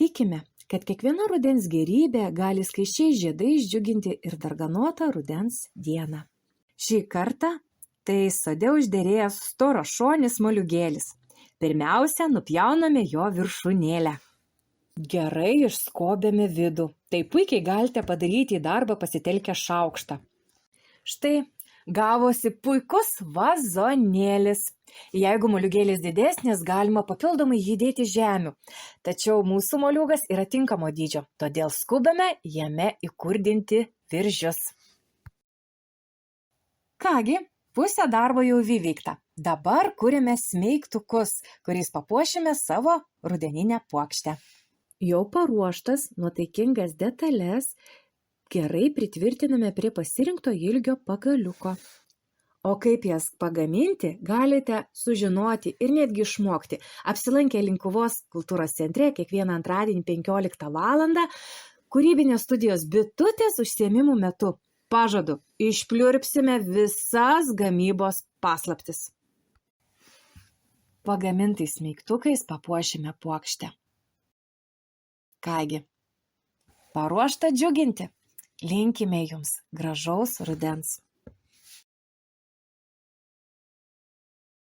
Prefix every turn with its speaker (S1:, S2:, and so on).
S1: Tikime, kad kiekviena rudens gėrybė gali skaisčiai žiedais džiuginti ir darganotą rudens dieną. Šį kartą tai sode užderėjęs storašonis moliūgėlis. Pirmiausia, nupjauname jo viršūnėlę. Gerai išskobėme vidų. Tai puikiai galite padaryti į darbą pasitelkę šaukštą. Štai, gavosi puikus vazonėlis. Jeigu moliūgėlis didesnis, galima papildomai jį dėti žemių. Tačiau mūsų moliūgas yra tinkamo dydžio, todėl skubame jame įkurdinti viržius. Kągi, pusė darbo jau įveikta. Dabar kuriame smeigtukus, kuriais papuošime savo rudeninę puokštę. Jau paruoštas nuotaikingas detales gerai pritvirtiname prie pasirinkto ilgio pagaliuko. O kaip jas pagaminti, galite sužinoti ir netgi išmokti. Apsilankę Linkuvos kultūros centre kiekvieną antradienį 15 valandą kūrybinės studijos bitutės užsiėmimų metu. Pažadu, išpliurpsime visas gamybos paslaptis. Pagamintais smeigtukais papuošime puokštę. Kągi, paruošta džiuginti. Linkime jums gražaus rudens.